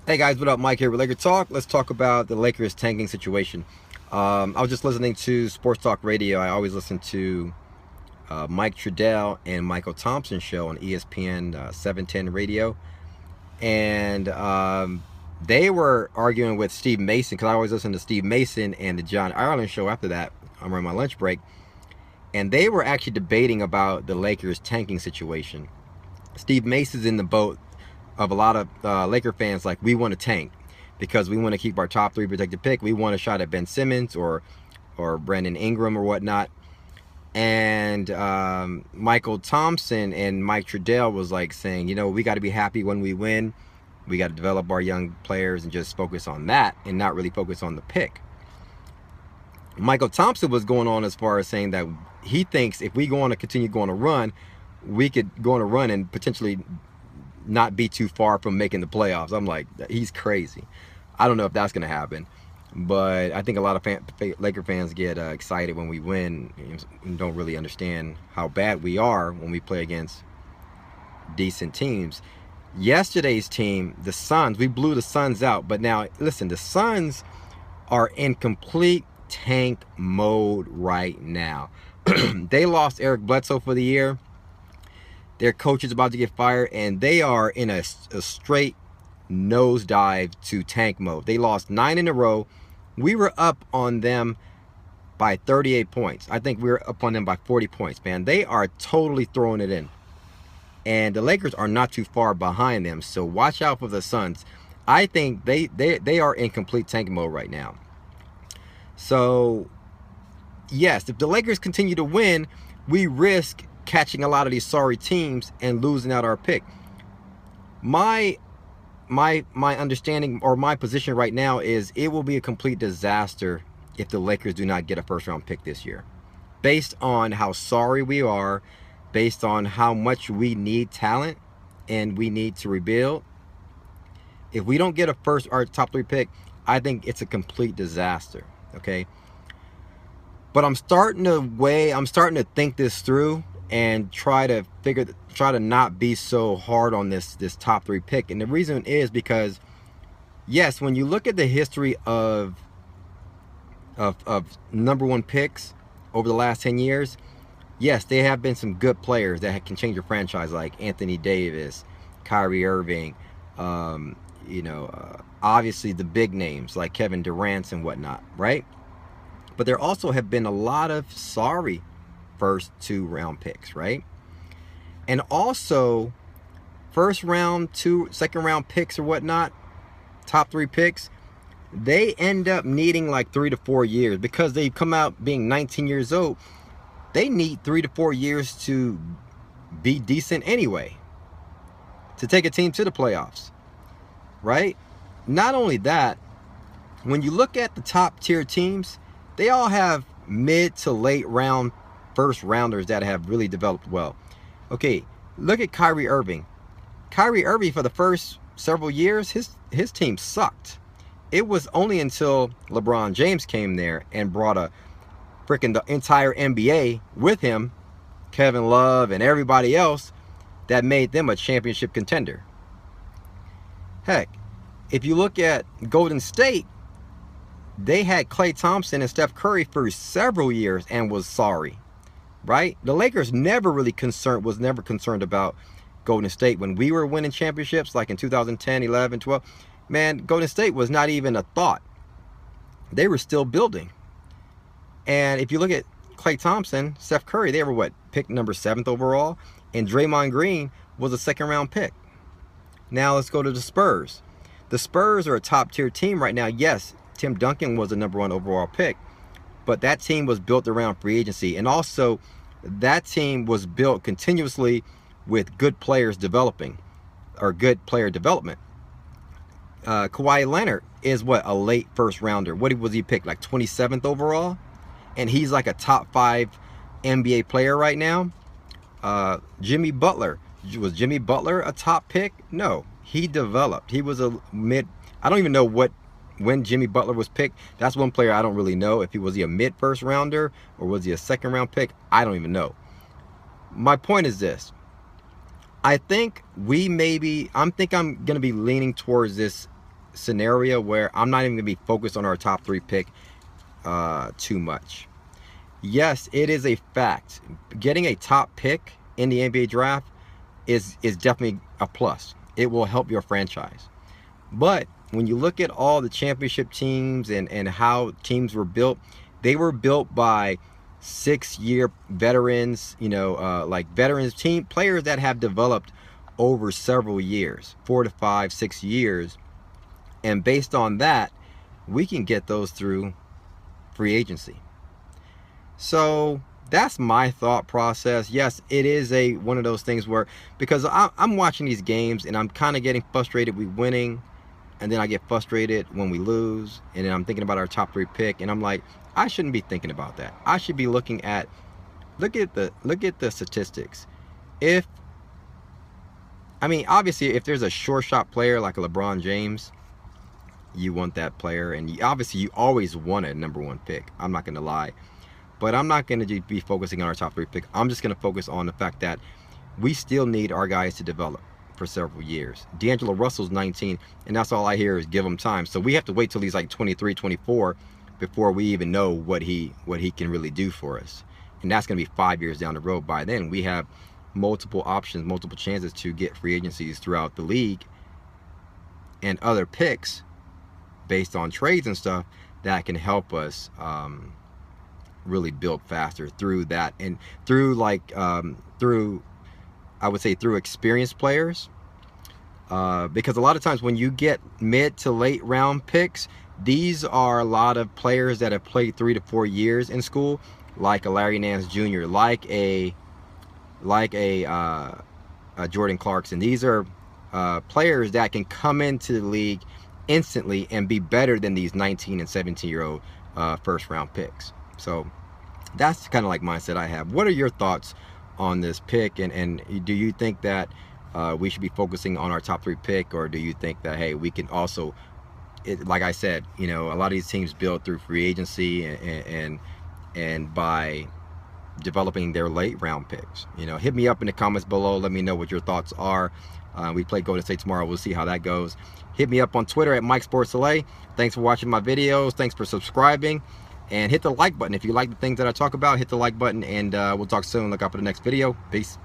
Hey guys, what up? Mike here with Laker Talk. Let's talk about the Lakers tanking situation. I was just listening to Sports Talk Radio. I always listen to Mike Trudell and Michael Thompson show on ESPN 710 Radio, and they were arguing with Steve Mason because I always listen to Steve Mason and the John Ireland show after that. I'm on my lunch break, and they were actually debating about the Lakers tanking situation. Steve Mason's in the boat of a lot of Laker fans, like, we want to tank because we want to keep our top three protected pick. We want a shot at Ben Simmons or Brandon Ingram or whatnot. And Michael Thompson and Mike Trudell was like saying, we got to be happy when we win. We got to develop our young players and just focus on that and not really focus on the pick. Michael Thompson was going on as far as saying that he thinks if we continue going to run, we could go on a run and potentially not be too far from making the playoffs. I'm like, he's crazy. I don't know if that's going to happen, but I think a lot of Laker fans get excited when we win and don't really understand how bad we are when we play against decent teams. Yesterday's team, the Suns, we blew the Suns out, but now listen, the Suns are in complete tank mode right now. They lost Eric Bledsoe for the year. Their coach is about to get fired, and they are in a straight nosedive to tank mode. They lost 9 in a row. We were up on them by 38 points. I think we were up on them by 40 points, man. They are totally throwing it in. And the Lakers are not too far behind them, so watch out for the Suns. I think they are in complete tank mode right now. So, yes, if the Lakers continue to win, we risk catching a lot of these sorry teams and losing out our pick. My understanding, or my position right now, is it will be a complete disaster if the Lakers do not get a first round pick this year, based on how sorry we are, based on how much we need talent and we need to rebuild. If we don't get our top 3 pick, I think it's a complete disaster. Okay, but I'm starting to think this through and try to not be so hard on this top 3 pick. And the reason is because, yes, when you look at the history of number 1 picks over the last 10 years, yes, there have been some good players that can change your franchise, like Anthony Davis, Kyrie Irving, obviously the big names like Kevin Durant and whatnot, right? But there also have been a lot of sorry first 2 round picks, right? And also first round, second round picks or whatnot, top 3 picks, they end up needing like 3 to 4 years because they come out being 19 years old. They need 3 to 4 years to be decent anyway, to take a team to the playoffs, right? Not only that, when you look at the top tier teams, they all have mid to late round first rounders that have really developed well. Okay, look at Kyrie Irving. Kyrie Irving, for the first several years, his team sucked. It was only until LeBron James came there and brought the entire NBA with him, Kevin Love and everybody else, that made them a championship contender. Heck, if you look at Golden State, they had Klay Thompson and Steph Curry for several years and was sorry, right? The Lakers was never concerned about Golden State. When we were winning championships, like in 2010, 11, 12, man, Golden State was not even a thought. They were still building. And if you look at Klay Thompson, Steph Curry, they were picked number 7th overall, and Draymond Green was a 2nd round pick. Now let's go to the Spurs. The Spurs are a top tier team right now. Yes, Tim Duncan was the number 1 overall pick, but that team was built around free agency, and also that team was built continuously with good players developing, or good player development. Kawhi Leonard is a late first rounder. What was he picked, like 27th overall? And he's like a top 5 NBA player right now. Jimmy Butler. Was Jimmy Butler a top pick? No, he developed. He was a mid. I don't even know when Jimmy Butler was picked. That's one player I don't really know. If was he a mid first rounder or was he a 2nd round pick? I don't even know. My point is this. I think I'm going to be leaning towards this scenario where I'm not even gonna be focused on our top 3 pick too much. Yes, it is a fact. Getting a top pick in the NBA draft is definitely a plus. It will help your franchise. But when you look at all the championship teams and how teams were built, they were built by 6-year veterans, like veterans team players that have developed over several years, 4 to 5, 6 years. And based on that, we can get those through free agency. So that's my thought process. Yes, it is one of those things where, because I'm watching these games and I'm kind of getting frustrated with winning, and then I get frustrated when we lose, and then I'm thinking about our top 3 pick, and I'm like, I shouldn't be thinking about that. I should be looking at, look at the statistics. Obviously, if there's a short shot player like a LeBron James, you want that player, and obviously you always want a number 1 pick. I'm not going to lie. But I'm not going to be focusing on our top 3 pick. I'm just going to focus on the fact that we still need our guys to develop for several years. D'Angelo Russell's 19, and that's all I hear is give him time. So we have to wait till he's like 23, 24 before we even know what he can really do for us. And that's going to be 5 years down the road. By then, we have multiple options, multiple chances to get free agencies throughout the league and other picks based on trades and stuff that can help us really build faster through that, and through I would say through experienced players, because a lot of times when you get mid to late round picks, these are a lot of players that have played 3 to 4 years in school, like a Larry Nance Jr., like a Jordan Clarkson. These are players that can come into the league instantly and be better than these 19 and 17-year-old first round picks. So that's kind of like mindset I have. What are your thoughts on this pick? And do you think that we should be focusing on our top 3 pick, or do you think that, hey, we can also, like I said, a lot of these teams build through free agency and by developing their late round picks? Hit me up in the comments below. Let me know what your thoughts are. We play Golden State tomorrow. We'll see how that goes. Hit me up on Twitter at MikeSportsLA. Thanks for watching my videos. Thanks for subscribing. And hit the like button. If you like the things that I talk about, hit the like button. And we'll talk soon. Look out for the next video. Peace.